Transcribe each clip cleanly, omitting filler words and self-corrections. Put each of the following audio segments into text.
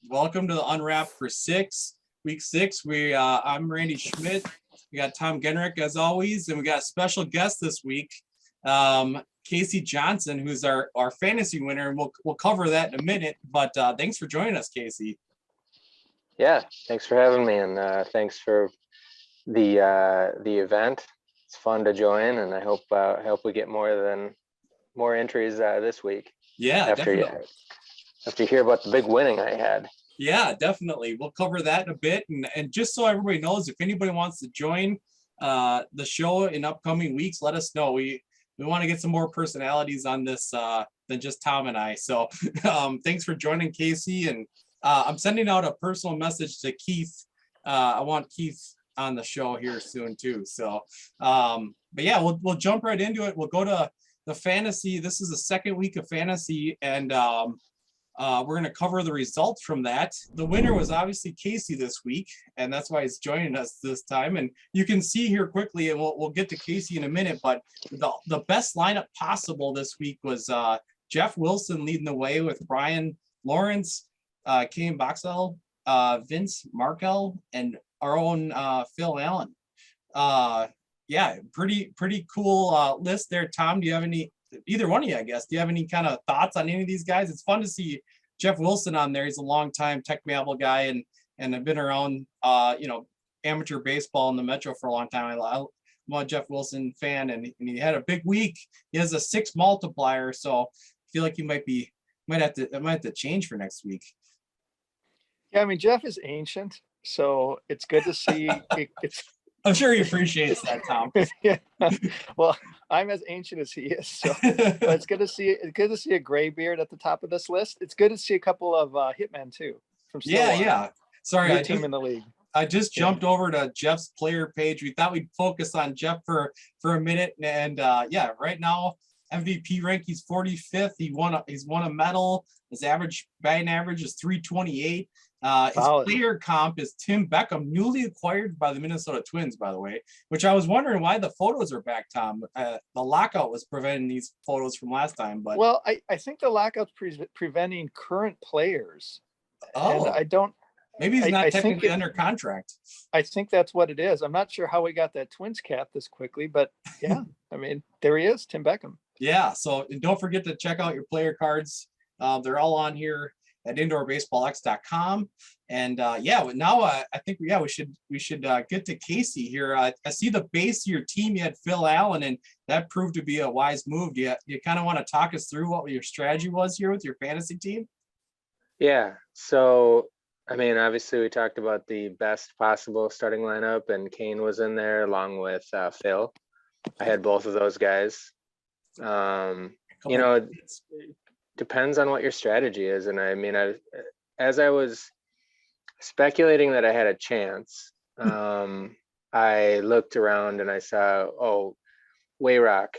Welcome to the Unwrap for week six. I'm Randy Schmidt. We got Tom Genrick as always, and we got a special guest this week, Casey Johnson, who's our fantasy winner, and we'll cover that in a minute. But thanks for joining us, Casey. Yeah, thanks for having me, and thanks for the event. It's fun to join, and I hope we get more entries this week. Yeah, after definitely. After you hear about the big winning I had. Yeah, definitely. We'll cover that in a bit, and just so everybody knows, if anybody wants to join the show in upcoming weeks, let us know. We want to get some more personalities on this than just Tom and I. So thanks for joining, Casey, and I'm sending out a personal message to Keith. I want Keith on the show here soon too. So, but yeah, we'll jump right into it. We'll go to the fantasy. This is the second week of fantasy, and we're going to cover the results from that. The winner was obviously Casey this week, and that's why he's joining us this time. And you can see here quickly, and we'll get to Casey in a minute, but the best lineup possible this week was Jeff Wilson leading the way with Brian Lawrence, Kane Boxell, Vince Markel, and our own Phil Allen. Yeah, pretty cool list there. Tom, do you have either one of you, I guess, do you have any kind of thoughts on any of these guys? It's fun to see Jeff Wilson on there. He's a longtime Tech Mabel guy and I've been around, amateur baseball in the Metro for a long time. I'm a Jeff Wilson fan, and he had a big week. He has a 6 multiplier, so I feel like he might have to change for next week. Yeah, I mean, Jeff is ancient, so it's good to see. I'm sure he appreciates that, Tom. Yeah. Well, I'm as ancient as he is, so it's good to see. It's good to see a gray beard at the top of this list. It's good to see a couple of hitmen too from Stillwater. Yeah. Sorry, team in the league. I just jumped over to Jeff's player page. We thought we'd focus on Jeff for a minute, and right now MVP rank, he's 45th. He's won a medal. His batting average is 328. His player comp is Tim Beckham, newly acquired by the Minnesota Twins, by the way, which I was wondering why the photos are back, Tom. The lockout was preventing these photos from last time. But well, I think the lockout's preventing current players. Oh, and I don't. Maybe he's not technically under contract. I think that's what it is. I'm not sure how we got that Twins cap this quickly, but yeah, I mean, there he is, Tim Beckham. Yeah, so don't forget to check out your player cards. They're all on here at indoorbaseballx.com. And now I think we should get to Casey here. I see the base of your team. You had Phil Allen, and that proved to be a wise move. Do you kind of want to talk us through what your strategy was here with your fantasy team? Yeah, so I mean, obviously we talked about the best possible starting lineup, and Kane was in there along with Phil. I had both of those guys. It depends on what your strategy is. And I mean, as I was speculating that I had a chance, I looked around and I saw, Wayrock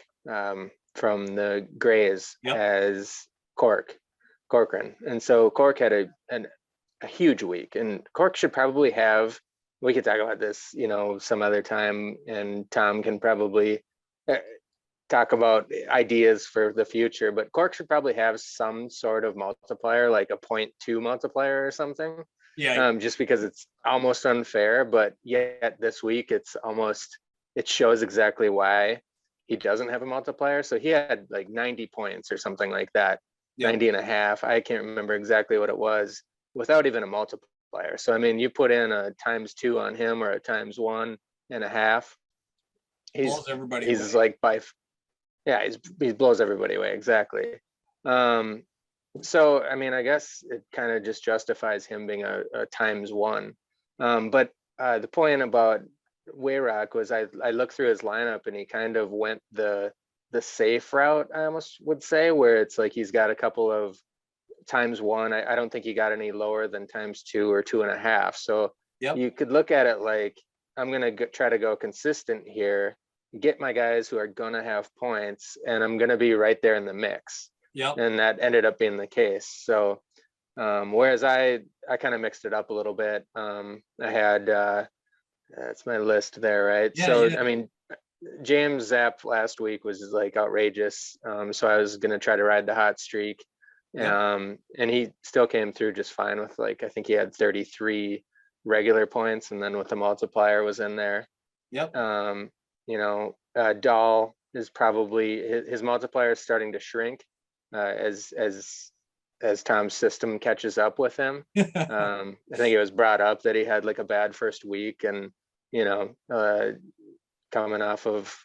from the Grays as Corcoran. And so Cork had a huge week, and Cork should probably have, we could talk about this, some other time, and Tom can probably talk about ideas for the future, but Cork should probably have some sort of multiplier, like a 0.2 multiplier or something. Yeah. Just because it's almost unfair, but yet this week it shows exactly why he doesn't have a multiplier. So he had like 90 points or something like that, 90 and a half. I can't remember exactly what it was, without even a multiplier. So I mean, you put in a ×2 on him or a ×1.5. He blows everybody away. Exactly. So I mean, I guess it kind of just justifies him being a ×1. But the point about Wayrock was I looked through his lineup, and he kind of went the safe route, I almost would say, where it's like he's got a couple of ×1. I don't think he got any lower than ×2 or 2.5. So you could look at it like, I'm going to try to go consistent here, get my guys who are going to have points, and I'm going to be right there in the mix. And that ended up being the case. So whereas I kind of mixed it up a little bit. I had, that's my list there, right? I mean, James Zapp last week was like outrageous. So I was going to try to ride the hot streak. And he still came through just fine with like, I think he had 33 regular points, and then with the multiplier was in there. Yep. Dahl is probably his multiplier is starting to shrink as Tom's system catches up with him. I think it was brought up that he had like a bad first week, and coming off of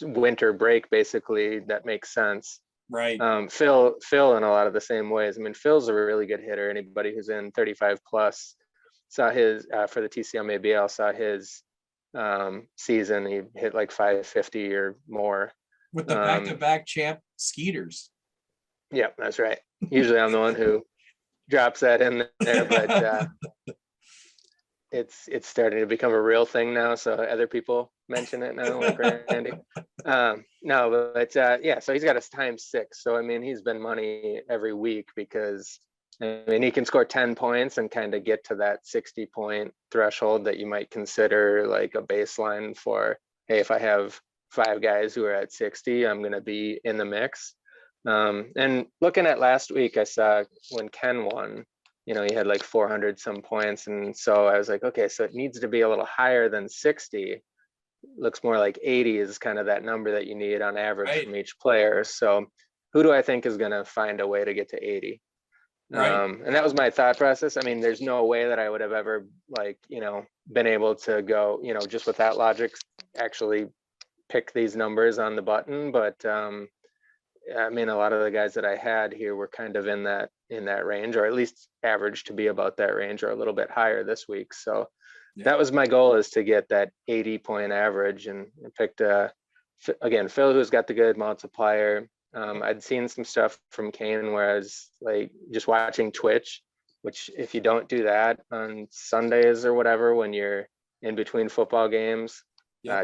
winter break, basically, that makes sense. Right. Phil in a lot of the same ways. I mean, Phil's a really good hitter. Anybody who's in 35 plus saw his for the TCM ABL, saw his season. He hit like 550 or more with the back-to-back champ Skeeters. Yeah, that's right. Usually I'm the one who drops that in there, but it's starting to become a real thing now. So other people mention it now, like Randy. No, but yeah, so he's got his ×6. So I mean, he's been money every week because I mean, he can score 10 points and kind of get to that 60-point threshold that you might consider like a baseline for, hey, if I have 5 guys who are at 60, I'm going to be in the mix. And looking at last week, I saw when Ken won, he had like 400 some points. And so I was like, okay, so it needs to be a little higher than 60. Looks more like 80 is kind of that number that you need on average from each player. So who do I think is going to find a way to get to 80? Right. And that was my thought process. I mean, there's no way that I would have ever been able to go, just with that logic, actually pick these numbers on the button. But I mean, a lot of the guys that I had here were kind of in that range, or at least average to be about that range or a little bit higher this week. So that was my goal, is to get that 80-point average, and I picked again, Phil, who's got the good multiplier. I'd seen some stuff from Kane where I was like just watching Twitch, which if you don't do that on Sundays or whatever, when you're in between football games,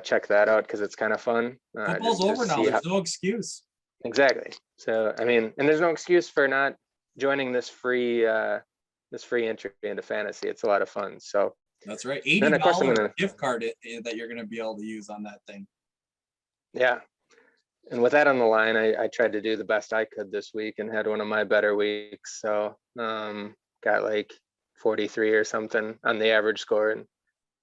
check that out because it's kind of fun. Football's over now. There's no excuse. Exactly. So, I mean, and there's no excuse for not joining this free entry into fantasy. It's a lot of fun. So that's right. $80 gift card that you're going to be able to use on that thing. Yeah. And with that on the line, I tried to do the best I could this week and had one of my better weeks. So got like 43 or something on the average score. And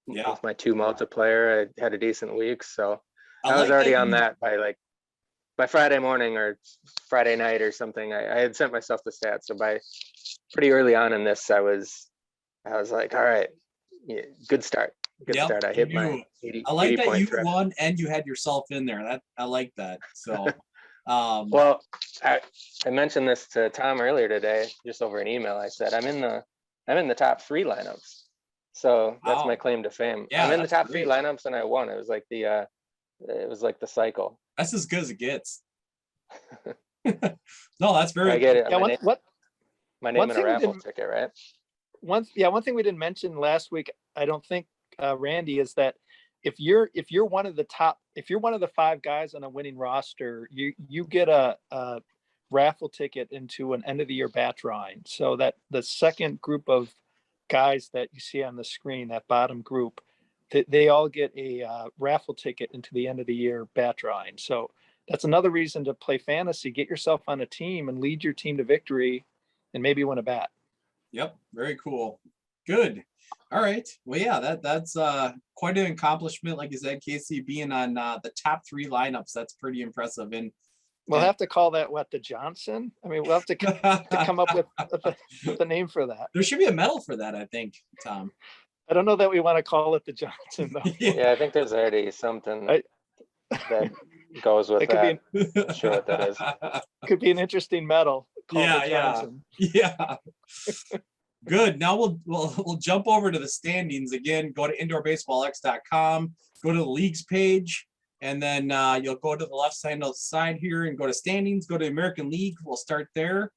with my 2 multiplier, I had a decent week. So I was already on that by Friday morning or Friday night or something. I had sent myself the stats. So by pretty early on in this, I was like, all right, good start. Good start. I hit my 80. I like that you won and you had yourself in there. I like that. So, well, I mentioned this to Tom earlier today, just over an email. I said I'm in the top 3 lineups. So that's my claim to fame. Yeah, I'm in the top 3 lineups and I won. It was like the cycle. That's as good as it gets. No, that's very. I get it. Yeah, my name in a raffle ticket, right? One thing we didn't mention last week, I don't think, Randy, is that if you're one of the 5 guys on a winning roster, you get a raffle ticket into an end of the year bat drawing. So that the second group of guys that you see on the screen, that bottom group, they all get a raffle ticket into the end of the year bat drawing. So that's another reason to play fantasy. Get yourself on a team and lead your team to victory, and maybe win a bat. Yep, very cool. Good. All right. Well, yeah, that's quite an accomplishment. Like you said, Casey, being on the top 3 lineups, that's pretty impressive. And we'll have to call that the Johnson. I mean, we'll have to come up with the name for that. There should be a medal for that, I think, Tom. I don't know that we want to call it the Johnson, though. Yeah, I think there's already something that goes with that. Not sure what that is. Could be an interesting medal. Yeah. Good. Now we'll jump over to the standings again. Go to indoorbaseballx.com. Go to the leagues page, and then you'll go to the left side of the side here and go to standings. Go to American League. We'll start there.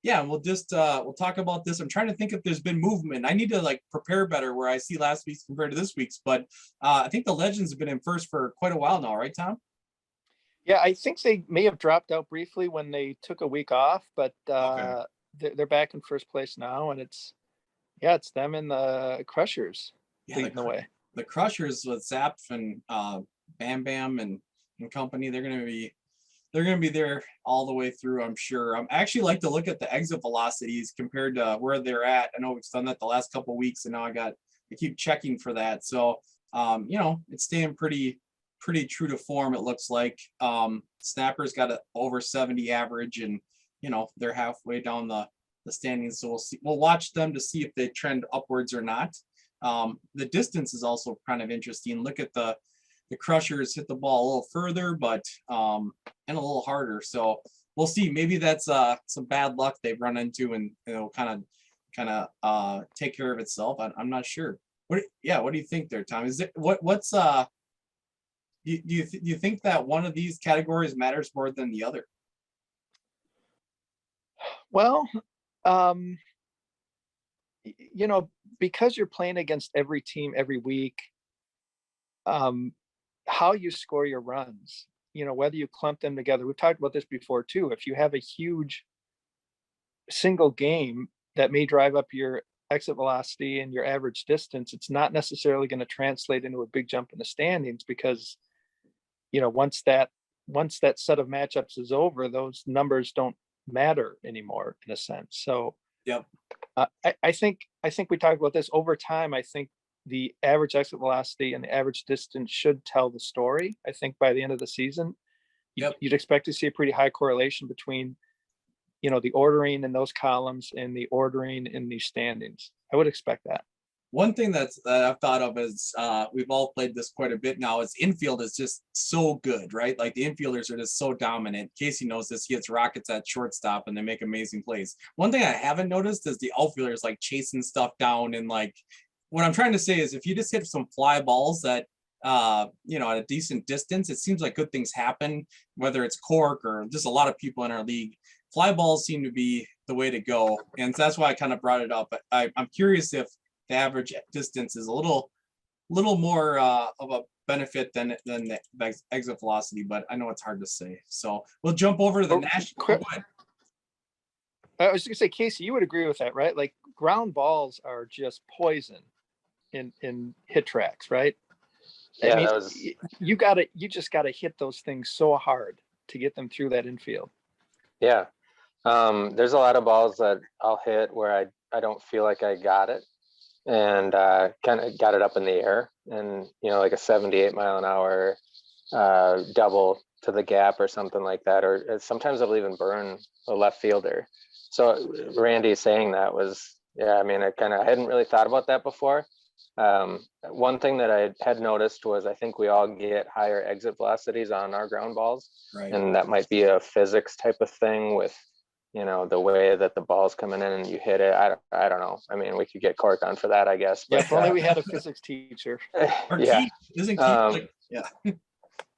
Yeah, and we'll just we'll talk about this. I'm trying to think if there's been movement. I need to prepare better where I see last week's compared to this week's. But I think the Legends have been in first for quite a while now, right, Tom? Yeah, I think they may have dropped out briefly when they took a week off, but they're back in first place now, and it's them and the Crushers leading the way. The Crushers with Zap and Bam Bam and company, they're they're going to be there all the way through, I'm sure. I actually like to look at the exit velocities compared to where they're at. I know we've done that the last couple of weeks, and now I keep checking for that. So, it's staying pretty true to form, it looks like. Snappers got a over 70 average, and they're halfway down the standings. So we'll watch them to see if they trend upwards or not. The distance is also kind of interesting. Look at the Crushers hit the ball a little further, but and a little harder. So we'll see. Maybe that's some bad luck they've run into, and it'll kind of take care of itself. I'm not sure. What do you think there, Tom? Is it what's do you think that one of these categories matters more than the other? Well, because you're playing against every team every week, how you score your runs, whether you clump them together. We've talked about this before too. If you have a huge single game that may drive up your exit velocity and your average distance, it's not necessarily going to translate into a big jump in the standings, because once that set of matchups is over, those numbers don't matter anymore, in a sense. So yep. I think we talked about this over time. I think the average exit velocity and the average distance should tell the story. I think by the end of the season, you'd expect to see a pretty high correlation between, the ordering in those columns and the ordering in these standings. I would expect that. One thing that I've thought of is we've all played this quite a bit now, is infield is just so good, right? Like the infielders are just so dominant. Casey knows this. He hits rockets at shortstop and they make amazing plays. One thing I haven't noticed is the outfielders like chasing stuff down, and like what I'm trying to say is if you just hit some fly balls that at a decent distance, it seems like good things happen, whether it's Cork or just a lot of people in our league. Fly balls seem to be the way to go. And so that's why I kind of brought it up. But I'm curious if the average distance is a little more of a benefit than the exit velocity, but I know it's hard to say. So we'll jump over to the national. Go ahead. I was going to say, Casey, you would agree with that, right? Like ground balls are just poison in hit tracks, right? Yeah, I mean, you just gotta hit those things so hard to get them through that infield. Yeah. There's a lot of balls that I'll hit where I don't feel like I got it, and kind of got it up in the air, and like a 78 mile an hour double to the gap or something like that, or sometimes I'll even burn a left fielder. So Randy saying that was, I mean, I hadn't really thought about that before. One thing that I had noticed was I think we all get higher exit velocities on our ground balls, Right. And that might be a physics type of thing with the way that the ball's coming in and you hit it. I don't know. I mean, we could get Cork on for that, I guess. But, yeah, if only we had a physics teacher. Or yeah. Keith, isn't Keith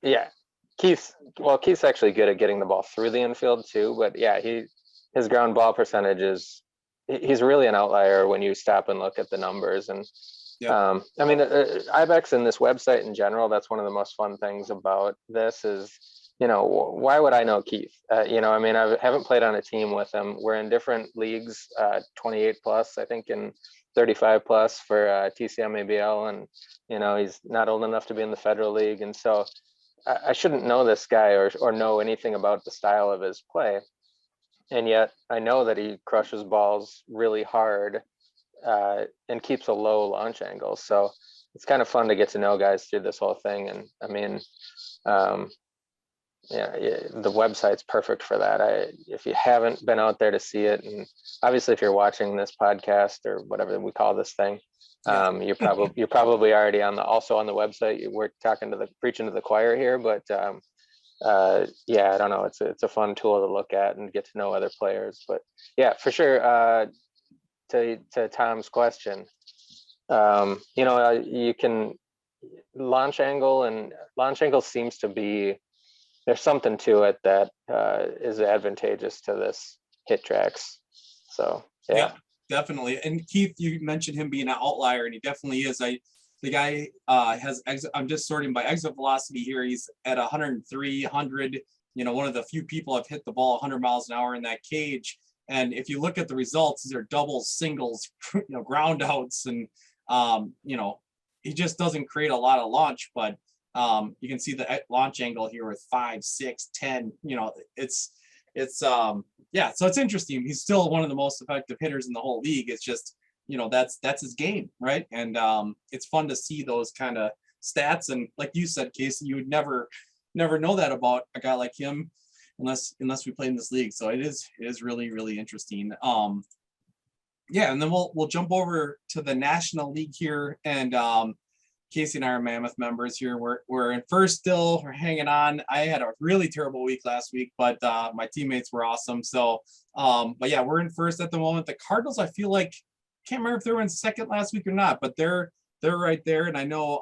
Yeah. Keith's actually good at getting the ball through the infield too, but yeah, his ground ball percentage he's really an outlier when you stop and look at the numbers. And I mean, IBEX and this website in general, that's one of the most fun things about this is, why would I know Keith? I mean, I haven't played on a team with him. We're in different leagues, 28 plus, I think, and 35 plus for TCM ABL. And, he's not old enough to be in the Federal League. And so I shouldn't know this guy or know anything about the style of his play. And yet I know that he crushes balls really hard and keeps a low launch angle. So it's kind of fun to get to know guys through this whole thing. And I mean, the website's perfect for that. If you haven't been out there to see it, and obviously if you're watching this podcast or whatever we call this thing, you're probably already also on the website. We're preaching to the choir here, but I don't know. It's a fun tool to look at and get to know other players. But yeah, for sure. To Tom's question, you can launch angle seems to be, there's something to it that is advantageous to this hit tracks. So yeah, definitely. And Keith, you mentioned him being an outlier, and he definitely is. The guy has exit. I'm just sorting by exit velocity here. He's at 103, 100. One of the few people have hit the ball 100 miles an hour in that cage. And if you look at the results, these are doubles, singles, ground outs, and he just doesn't create a lot of launch. But You can see the launch angle here with 5, 6, 10. It's yeah. So it's interesting. He's still one of the most effective hitters in the whole league. It's just that's his game, right? And it's fun to see those kind of stats. And like you said, Casey, you would never know that about a guy like him unless we play in this league. So it is really, really interesting. Yeah, and then we'll jump over to the National League here, and Casey and I are Mammoth members here. We're in first still. We're hanging on. I had a really terrible week last week, but my teammates were awesome. So, but yeah, we're in first at the moment. The Cardinals, I feel like, can't remember if they were in second last week or not, but they're right there. And I know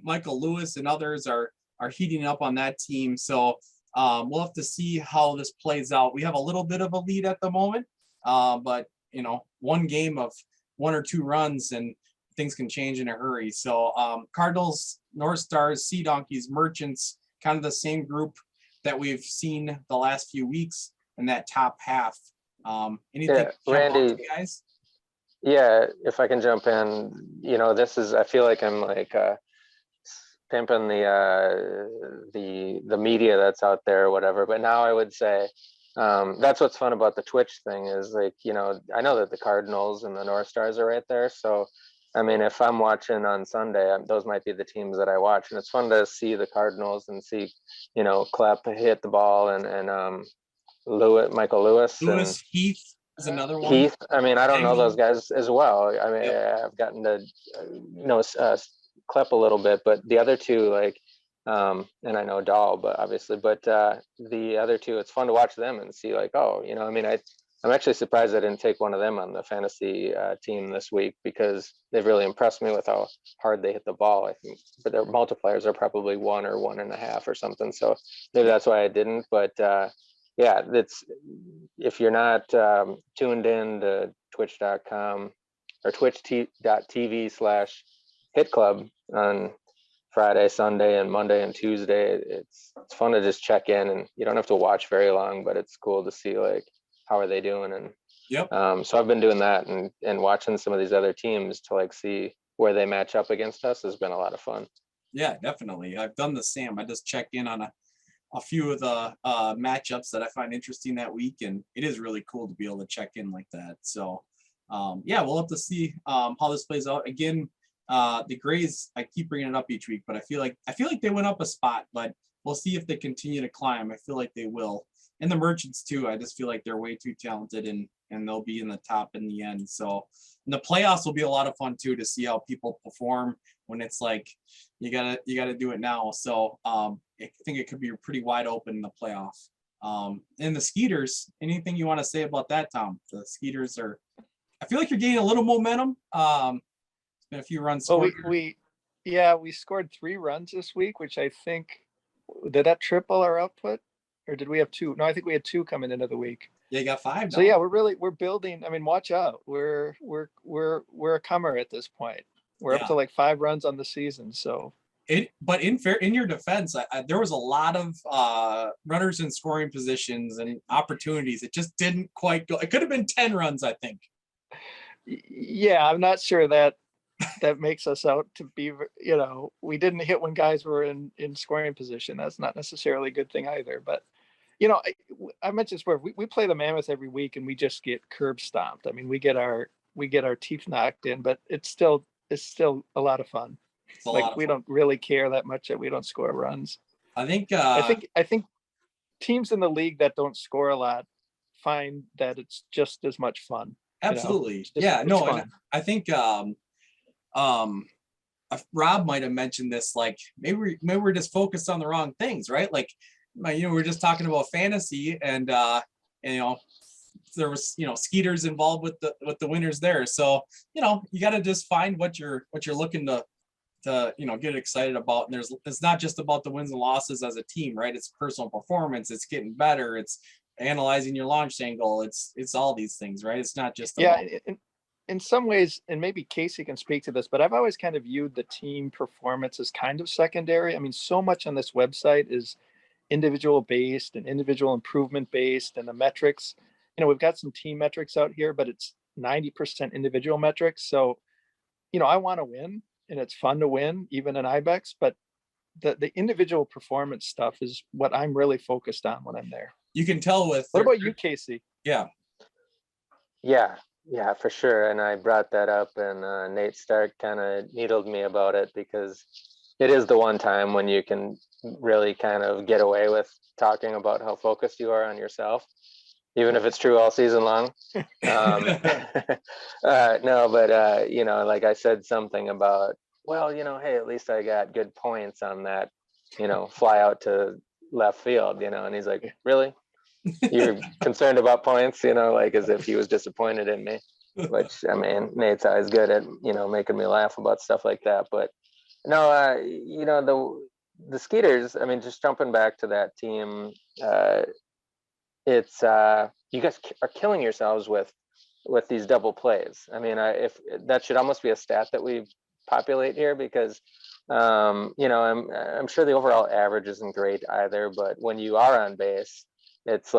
Michael Lewis and others are heating up on that team. So we'll have to see how this plays out. We have a little bit of a lead at the moment, but one game of 1 or 2 runs and things can change in a hurry. So Cardinals, North Stars, Sea Donkeys, Merchants, kind of the same group that we've seen the last few weeks in that top half. Anything Randy, guys? Yeah, if I can jump in, I feel like I'm like pimping the media that's out there or whatever. But now I would say that's what's fun about the Twitch thing is like, I know that the Cardinals and the North Stars are right there. So, I mean, if I'm watching on Sunday, those might be the teams that I watch. And it's fun to see the Cardinals and see, Klepp hit the ball and Michael Lewis. And Heath is another one. Heath, I mean, I don't know those guys as well. I mean, I've gotten to know Klepp a little bit, but the other two, like, and I know Dahl, but the other two, it's fun to watch them and see like, I mean, I'm actually surprised I didn't take one of them on the fantasy team this week because they've really impressed me with how hard they hit the ball. I think, but their multipliers are probably 1 or 1.5 or something. So maybe that's why I didn't. But yeah, if you're not tuned in to twitch.com or twitch.tv/hit club on Friday, Sunday, and Monday and Tuesday, it's fun to just check in, and you don't have to watch very long, but it's cool to see like how are they doing. And so I've been doing that and watching some of these other teams to like see where they match up against us has been a lot of fun. Yeah, definitely. I've done the same. I just check in on a few of the matchups that I find interesting that week, and it is really cool to be able to check in like that. So yeah, we'll have to see how this plays out. Again, the Grays, I keep bringing it up each week, but I feel like they went up a spot, but we'll see if they continue to climb. I feel like they will. And the Merchants too. I just feel like they're way too talented, and they'll be in the top in the end. So the playoffs will be a lot of fun too, to see how people perform when it's like you gotta do it now. So I think it could be pretty wide open in the playoff. And the Skeeters, anything you want to say about that, Tom? The Skeeters I feel like you're gaining a little momentum. It's been a few runs. Well, we scored 3 runs this week, which I think, did that triple our output, or did we have 2? No, I think we had 2 coming into the week. Yeah, you got 5 now. So yeah, we're building. I mean, watch out. We're a comer at this point. We're up to like 5 runs on the season. So but in your defense, there was a lot of runners in scoring positions and opportunities. It just didn't quite go. It could have been 10 runs, I think. Yeah, I'm not sure that makes us out to be, we didn't hit when guys were in scoring position. That's not necessarily a good thing either. But, I mentioned this where we play the Mammoth every week and we just get curb stomped. I mean, we get our teeth knocked in, but it's still a lot of fun. We don't really care that much that we don't score runs. I think teams in the league that don't score a lot find that it's just as much fun. Absolutely. And I think Rob might have mentioned this, like maybe we're just focused on the wrong things, right? Like, we're just talking about fantasy, and there was Skeeters involved with the winners there. So you got to just find what you're looking to get excited about. And it's not just about the wins and losses as a team, right? It's personal performance. It's getting better. It's analyzing your launch angle. It's all these things, right? It's not just about... In some ways, and maybe Casey can speak to this, but I've always kind of viewed the team performance as kind of secondary. I mean, so much on this website is individual based and individual improvement based, and the metrics, we've got some team metrics out here, but it's 90% individual metrics. So, I want to win, and it's fun to win even in IBEX, but the individual performance stuff is what I'm really focused on when I'm there. You can tell with. What about you, Casey? Yeah. Yeah, for sure. And I brought that up, and Nate Stark kind of needled me about it, because it is the one time when you can really kind of get away with talking about how focused you are on yourself, even if it's true all season long. No, but like I said something about, well, hey, at least I got good points on that, fly out to left field, and he's like, really? You're concerned about points, like as if he was disappointed in me, which, I mean, Nate's always good at, making me laugh about stuff like that. But no, the Skeeters, I mean, just jumping back to that team, it's you guys are killing yourselves with these double plays. I mean, if that should almost be a stat that we populate here, because I'm sure the overall average isn't great either, but when you are on base, it's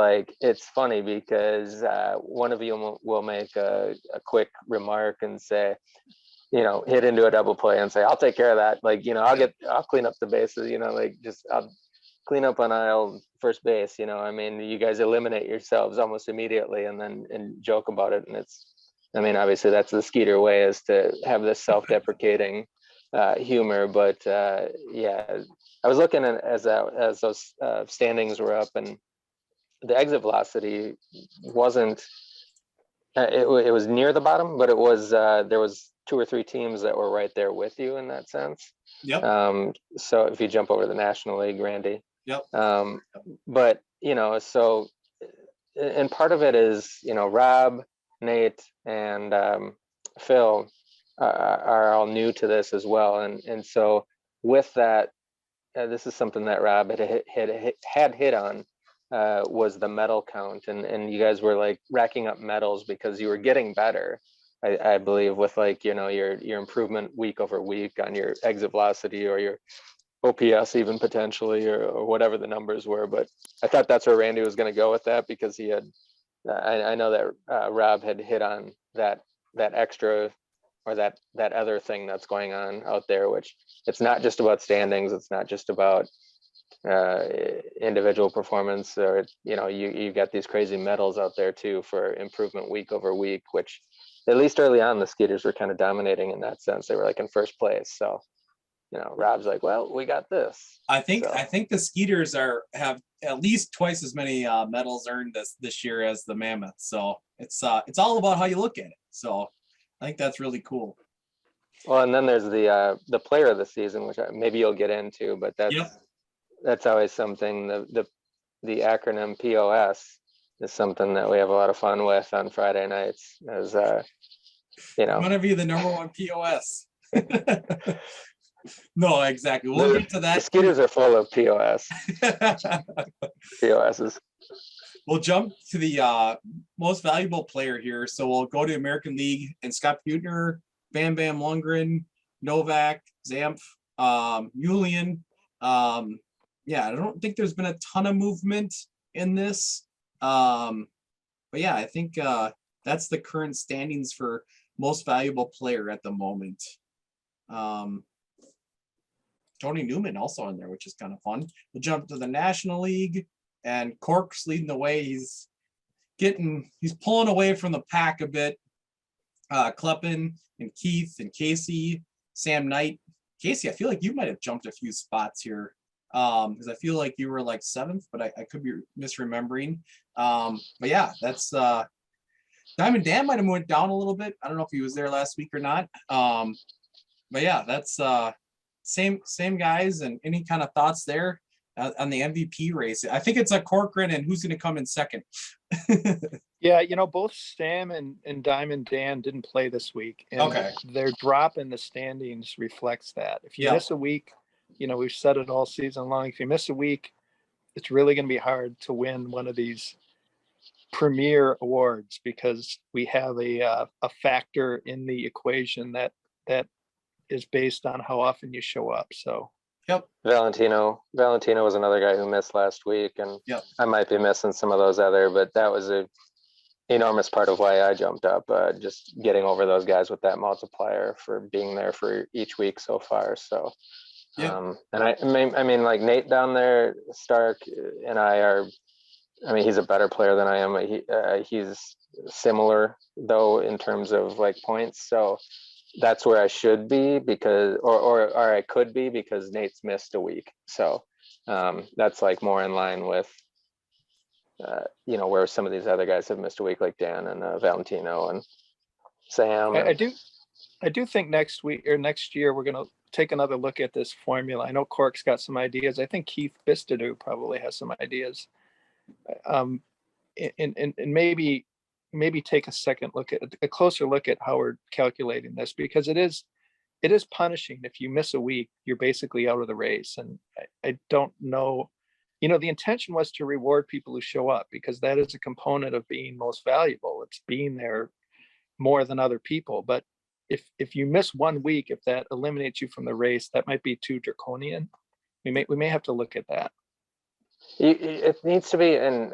funny because one of you will make a quick remark and say, hit into a double play and say, I'll take care of that. Like, I'll clean up the bases, I'll clean up on aisle first base. I mean, you guys eliminate yourselves almost immediately and joke about it. And I mean, obviously that's the Skeeter way, is to have this self-deprecating humor. But yeah, I was looking at as those standings were up, and the exit velocity wasn't, it was near the bottom, but it was, there was 2 or 3 teams that were right there with you in that sense. Yep. So if you jump over to the National League, Randy. Yep. But, so, and part of it is, Rob, Nate, and Phil are all new to this as well. And so with that, this is something that Rob had hit on, was the medal count, and you guys were like racking up medals because you were getting better, I believe, with like your improvement week over week on your exit velocity or your OPS even potentially, or whatever the numbers were. But I thought that's where Randy was going to go with that, because he had I know that Rob had hit on that extra, or that other thing that's going on out there, which it's not just about standings, it's not just about individual performance, or you got these crazy medals out there too for improvement week over week, which at least early on the Skeeters were kind of dominating in that sense. They were like in first place. So Rob's like, well, we got this. I think the Skeeters have at least twice as many medals earned this year as the Mammoths. So it's all about how you look at it. So I think that's really cool. Well, and then there's the player of the season, which maybe you'll get into, but that's always something. The acronym POS is something that we have a lot of fun with on Friday nights, as You want to be the number one POS. No, exactly. We'll get to that. The Skeeters are full of POS. POSs. We'll jump to the most valuable player here. So we'll go to American League, and Scott Butner, Bam Bam Lundgren, Novak, Zamp, Julian. Yeah, I don't think there's been a ton of movement in this. But yeah, I think that's the current standings for most valuable player at the moment. Tony Newman also in there, which is kind of fun. We'll jump to the National League, and Cork's leading the way. He's pulling away from the pack a bit. Kleppen and Keith and Casey, Sam Knight. Casey, I feel like you might have jumped a few spots here, because I feel like you were like 7th, but I could be misremembering. But yeah, that's Diamond Dan might have went down a little bit. I don't know if he was there last week or not. But yeah, that's same guys. And any kind of thoughts there on the MVP race? I think it's a Corcoran, and who's going to come in second? Yeah, both Sam and Diamond Dan didn't play this week, and their drop in the standings reflects that. If you miss a week, we've said it all season long, if you miss a week, it's really going to be hard to win one of these premier awards, because we have a factor in the equation that is based on how often you show up. So Valentino was another guy who missed last week, and I might be missing some of those other, but that was a enormous part of why I jumped up, just getting over those guys with that multiplier for being there for each week so far. So Yeah. And I mean, like Nate down there, Stark and I are, I mean, he's a better player than I am. He's similar though in terms of like points. So that's where I should be because, or I could be because Nate's missed a week. So that's like more in line with, you know, where some of these other guys have missed a week, like Dan and Valentino and Sam. I do think next week or next year we're going to take another look at this formula. I know Cork's got some ideas. I think Keith Bistadu probably has some ideas. And maybe take a second look at a closer look at how we're calculating this, because it is punishing. If you miss a week, you're basically out of the race. And I don't know, you know, the intention was to reward people who show up, because that is a component of being most valuable. It's being there more than other people. But if you miss 1 week, if that eliminates you from the race, that might be too draconian. We may have to look at that. It needs to be, and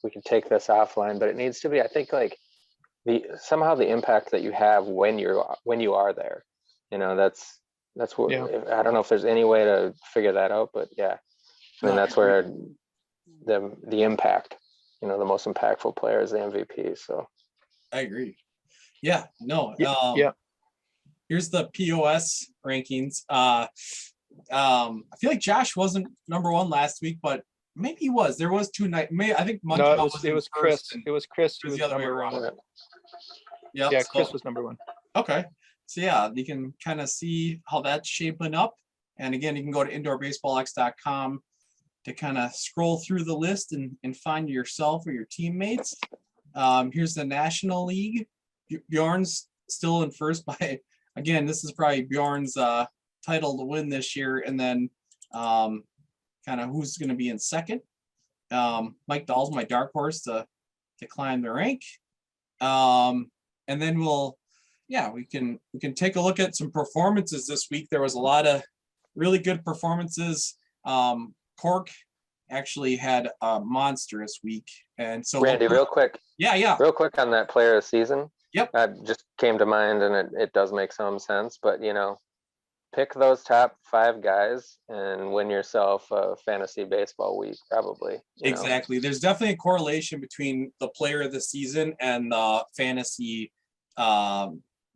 we can take this offline, but it needs to be, I think, like somehow the impact that you have when you are there. You know, that's what, Yeah. I don't know if there's any way to figure that out, but yeah, I mean, that's where the impact, you know, the most impactful player is the MVP. So I agree. Yeah, no. Yeah. Here's the POS rankings. I feel like Josh wasn't number one last week, but maybe he was. There was two night. I think No, Montreal it was Chris. and It was Chris who was was the other way number around. one. Yep, Yeah, so- Chris was number one. Okay. So yeah, you can kind of see how that's shaping up. And again, you can go to indoorbaseballx.com to kind of scroll through the list and find yourself or your teammates. Here's the National League. Bjorn's still in first by, again, this is probably Bjorn's title to win this year. And then kind of who's going to be in second. Mike Dahl's my dark horse to climb the rank. And then we can take a look at some performances this week. There was a lot of really good performances. Cork actually had a monstrous week. And so Randy, real quick on that player of the season. Yep. That just came to mind, and it does make some sense, but you know, pick those top 5 guys and win yourself a fantasy baseball week, probably. Exactly. There's definitely a correlation between the player of the season and the fantasy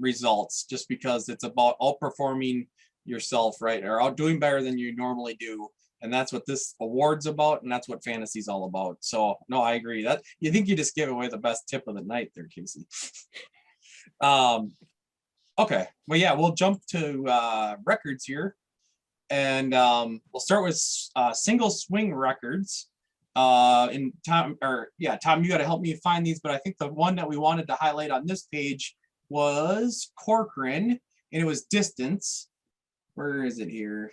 results, just because it's about outperforming yourself, right? Or out doing better than you normally do. And that's what this award's about, and that's what fantasy is all about. So no, I agree. That you think you just gave away the best tip of the night there, Casey. Okay, well, yeah, we'll jump to records here, and we'll start with single swing records. In Tom, Tom, you got to help me find these, but I think the one that we wanted to highlight on this page was Corcoran, and it was distance. Where is it here?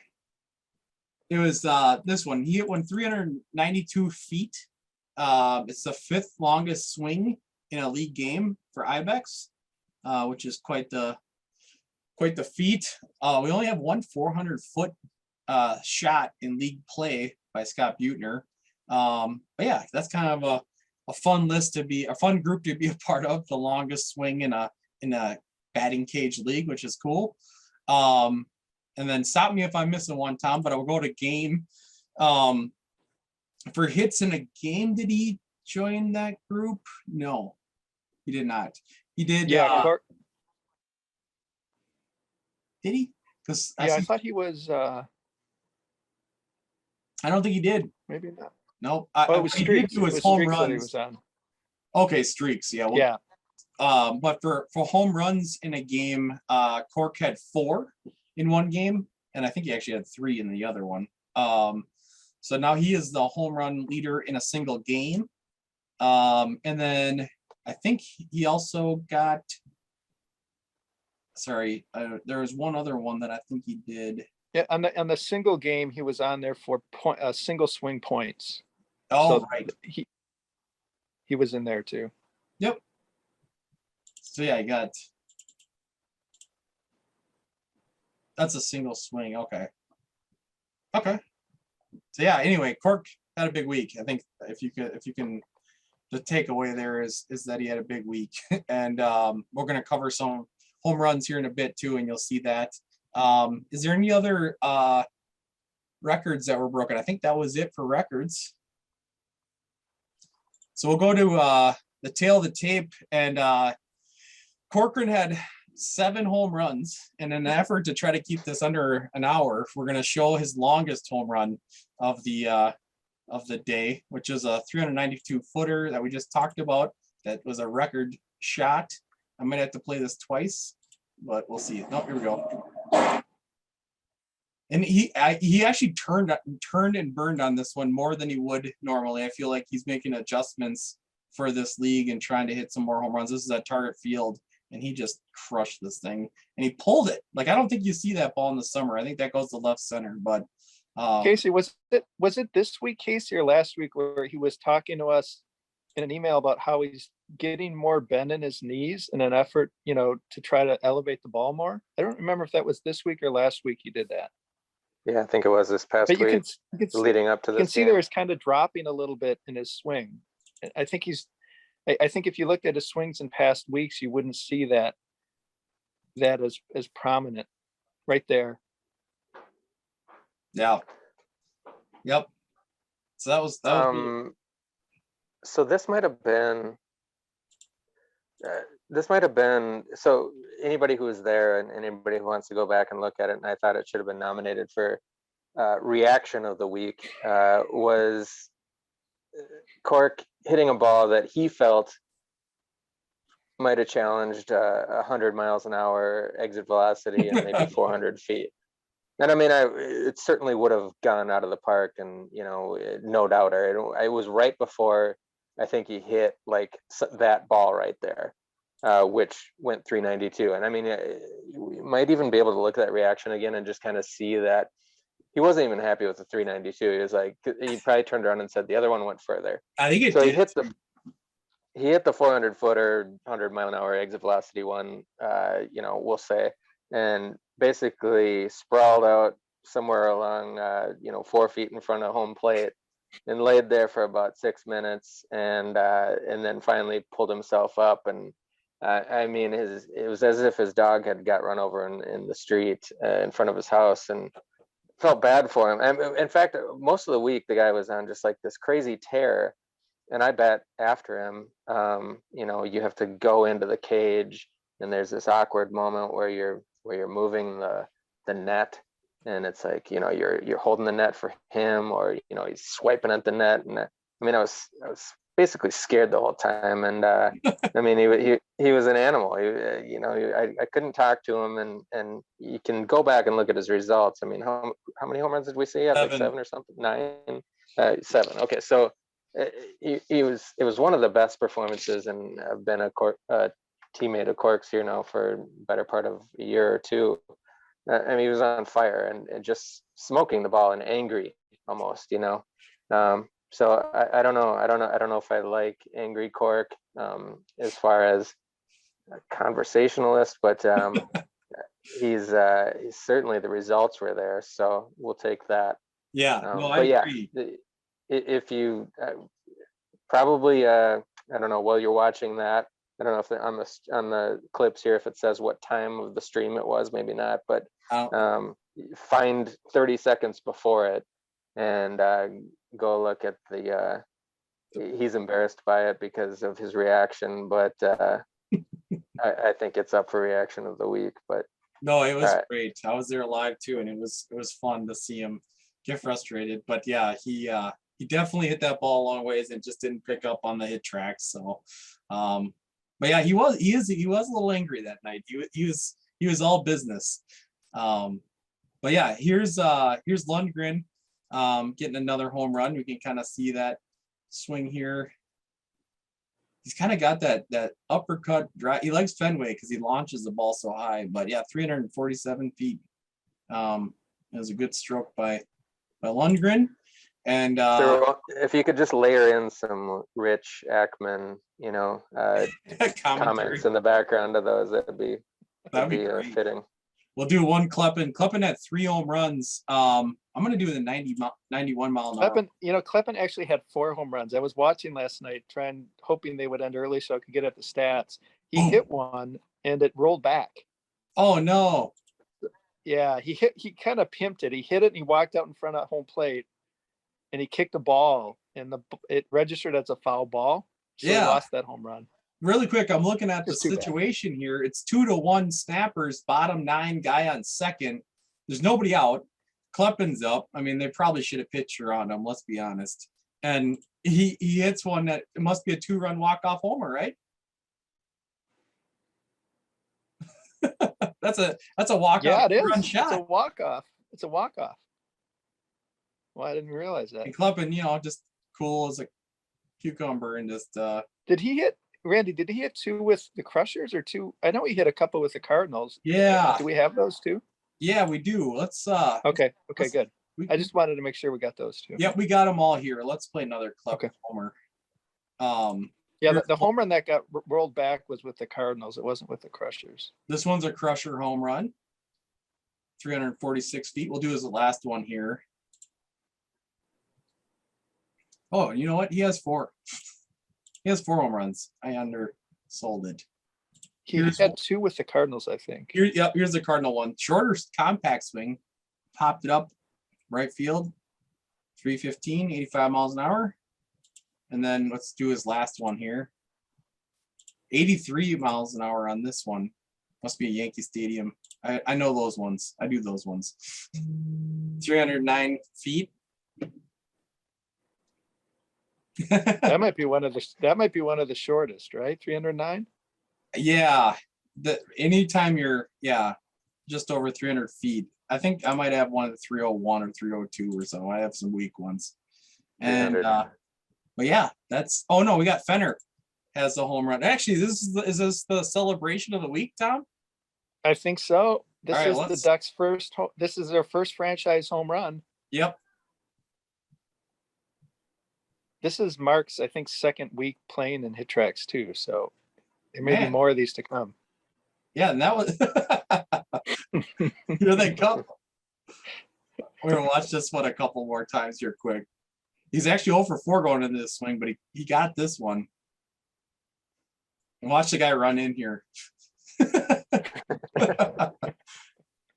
It was this one. He hit one 392 feet. It's the 5th longest swing in a league game for IBEX, which is quite the feat. We only have one 400-foot shot in league play by Scott Butner. But yeah, that's kind of a fun group to be a part of. The longest swing in a batting cage league, which is cool. And then stop me if I'm missing one, Tom, but I'll go to game. For hits in a game, did he join that group? No, he did not. He did. Yeah, did he? Because I thought he was. I don't think he did. Maybe not. No. It was streaks. It was home streaks that he runs. was on. Okay, streaks. Yeah. Well, yeah. But for home runs in a game, Cork had 4 in one game, and I think he actually had 3 in the other one. So now he is the home run leader in a single game. And then I think he also got. Sorry, there was one other one that I think he did. Yeah, on the single game, he was on there for single swing points. Oh, so right. He was in there too. Yep. So yeah, I got. That's a single swing. Okay. So yeah. Anyway, Cork had a big week. I think if you can, the takeaway there is that he had a big week, and we're gonna cover some home runs here in a bit too, and you'll see that. Is there any other records that were broken? I think that was it for records. So we'll go to the tail of the tape, and Corcoran had 7 home runs. In an effort to try to keep this under an hour, we're going to show his longest home run of the day, which is a 392 footer that we just talked about. That was a record shot. I might have to play this twice, but we'll see. No, here we go. And he actually turned and burned on this one more than he would normally. I feel like he's making adjustments for this league and trying to hit some more home runs. This is at Target Field, and he just crushed this thing. And he pulled it. Like, I don't think you see that ball in the summer. I think that goes to left center. But Casey, was it this week, Casey, or last week, where he was talking to us in an email about how he's getting more bend in his knees in an effort, to try to elevate the ball more? I don't remember if that was this week or last week he did that. Yeah, I think it was this past But you week, can leading up to you can this see game. there is kind of dropping a little bit in his swing. I think I think if you looked at his swings in past weeks, you wouldn't see that as prominent right there. yeah. Yep. So that was So this might have been so anybody who was there and anybody who wants to go back and look at it, and I thought it should have been nominated for reaction of the week, was Cork hitting a ball that he felt might have challenged 100 miles an hour exit velocity and maybe 400 feet. And I mean, it certainly would have gone out of the park, and no doubt. I was right before I think he hit like that ball right there, which went 392. And I mean, you might even be able to look at that reaction again and just kind of see that he wasn't even happy with the 392. He was like, he probably turned around and said the other one went further. I think it So did. he hit the 400 footer, 100 mile an hour exit velocity one, we'll say, and basically sprawled out somewhere along, 4 feet in front of home plate and laid there for about 6 minutes, and then finally pulled himself up. And I mean, it was as if his dog had got run over in the street in front of his house, and felt bad for him. And in fact, most of the week the guy was on just like this crazy tear. And I bet after him, you have to go into the cage, and there's this awkward moment where you're moving the net, and it's like, you're holding the net for him, or he's swiping at the net. And I mean, I was basically scared the whole time. And I mean, he was an animal. I couldn't talk to him, and you can go back and look at his results. I mean, how many home runs did we see? Like 7 or something? 9, 7. Okay, so. It was one of the best performances, and I've been a teammate of Cork's here now for a better part of a year or two. I mean, he was on fire and just smoking the ball and angry almost, So I don't know if I like angry Cork as far as a conversationalist, but he's certainly, the results were there, so we'll take that. Yeah, no, I agree. If you probably I don't know, while you're watching that, I don't know if on the clips here if it says what time of the stream it was, maybe not, but find 30 seconds before it and go look at he's embarrassed by it because of his reaction, but I think it's up for reaction of the week. But no, it was great. I was there live too, and it was fun to see him get frustrated. But yeah, he definitely hit that ball a long ways and just didn't pick up on the hit tracks. So, but yeah, he was a little angry that night. He was all business. But yeah, here's Lundgren getting another home run. We can kind of see that swing here. He's kind of got that uppercut drive. He likes Fenway because he launches the ball so high. But yeah, 347 feet. It was a good stroke by Lundgren. And so if you could just layer in some Rich Ackman, comments in the background of those, that'd be fitting. We'll do one Kleppen. Kleppen had 3 home runs. I'm going to do the 91 mile an hour. Kleppen actually had 4 home runs. I was watching last night, hoping they would end early so I could get at the stats. He hit one and it rolled back. Oh no. Yeah, he kind of pimped it. He hit it and he walked out in front of home plate and he kicked the ball and it registered as a foul ball. So he Yeah. lost that home run. Really quick, I'm looking at the Just too bad. situation here. It's 2-1 Snappers, bottom 9 guy on second. There's nobody out. Kleppin's up. I mean, they probably should have pitched around him, let's be honest. And he hits one that it must be a 2-run walk-off homer, right? That's a walk-off Yeah, it run is. shot. It's a walk-off. It's a walk-off. Well, I didn't realize that. And Kleppin, just cool as a cucumber and just Did he hit Randy? Did he hit 2 with the Crushers or 2? I know he hit a couple with the Cardinals. yeah. Do we have those 2? Yeah, we do. Let's Okay, let's- good. we, I just wanted to make sure we got those 2. yeah, we got them all here. Let's play another Kleppin Okay. homer. Yeah, Here's the home run that got rolled back was with the Cardinals. It wasn't with the Crushers. This one's a Crusher home run. 346 feet. We'll do as the last one here. Oh, you know what? He has 4. He has 4 home runs. I undersold it. He Here's had one- 2 with the Cardinals, I think. Yep, here's the Cardinal one. Shorter compact swing. Popped it up right field. 315, 85 miles an hour. And then let's do his last one here. 83 miles an hour on this one. Must be a Yankee Stadium. I know those ones. I do those ones. 309 feet. That might be one of the shortest, right? 309. Yeah. Anytime you're just over 300 feet. I think I might have one at 301 or 302 or so. I have some weak ones. And 300. but yeah, oh no, we got Fenner has a home run. Actually, is this the celebration of the week, Tom? I think so. This All right, is the let's- Ducks' first. This is their first franchise home run. Yep. This is Mark's, I think, second week playing in hit tracks too. So there may be Man. more of these to come. Yeah, and that was here they come. We're gonna watch this one a couple more times here quick. He's actually 0 for 4 going into this swing, but he got this one. And watch the guy run in here.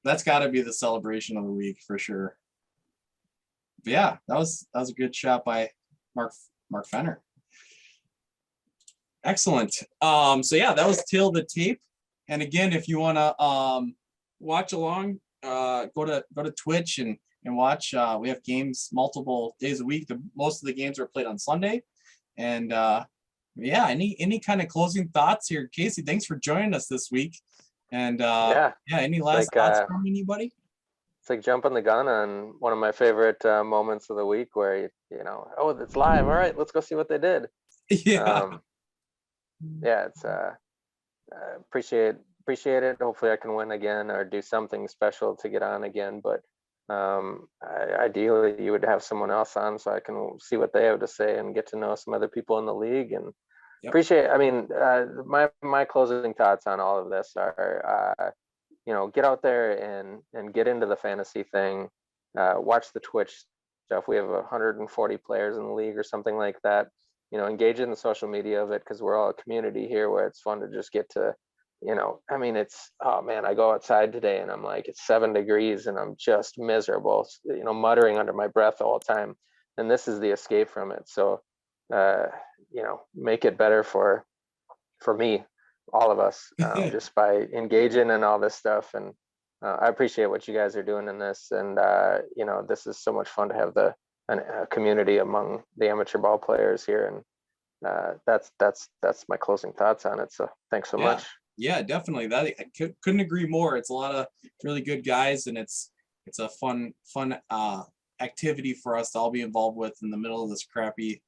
That's got to be the celebration of the week for sure. But yeah, that was a good shot by Mark Fenner. Excellent. So yeah, that was Till the Tape. And again, if you want to watch along, go to Twitch and watch. We have games multiple days a week. Most of the games are played on Sunday. And yeah, any kind of closing thoughts here, Casey? Thanks for joining us this week. And any last thoughts from anybody? It's like jumping the gun on one of my favorite moments of the week where oh, it's live. All right, let's go see what they did. Yeah. It's appreciate it. Hopefully I can win again or do something special to get on again. But ideally you would have someone else on so I can see what they have to say and get to know some other people in the league and appreciate. I mean, my closing thoughts on all of this are get out there and get into the fantasy thing. Watch the Twitch stuff. We have 140 players in the league or something like that. Engage in the social media of it because we're all a community here where it's fun to just get to, I mean, oh man, I go outside today and I'm like, it's 7 degrees and I'm just miserable, muttering under my breath all the time. And this is the escape from it. So, make it better for me, all of us, just by engaging in all this stuff. And I appreciate what you guys are doing in this. And, this is so much fun to have a community among the amateur ball players here. And that's my closing thoughts on it. So thanks so much. Yeah, definitely. That I couldn't agree more. It's a lot of really good guys, and it's a fun activity for us to all be involved with in the middle of this crappy,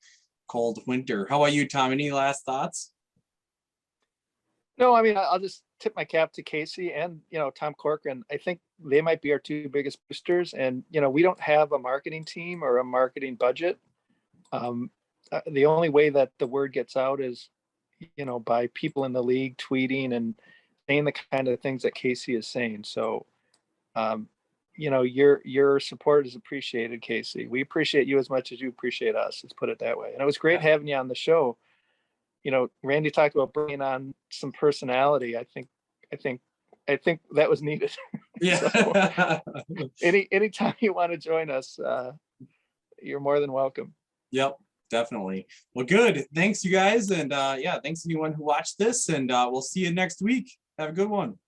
cold winter. How about you, Tom? Any last thoughts? No, I mean, I'll just tip my cap to Casey and, Tom Corcoran. I think they might be our 2 biggest boosters. And, we don't have a marketing team or a marketing budget. The only way that the word gets out is, by people in the league tweeting and saying the kind of things that Casey is saying. So, your support is appreciated, Casey. We appreciate you as much as you appreciate us. Let's put it that way. And it was great having you on the show. Randy talked about bringing on some personality. I think that was needed. Yeah. Anytime you want to join us, you're more than welcome. Yep, definitely. Well, good. Thanks, you guys. And yeah, thanks anyone who watched this. And we'll see you next week. Have a good one.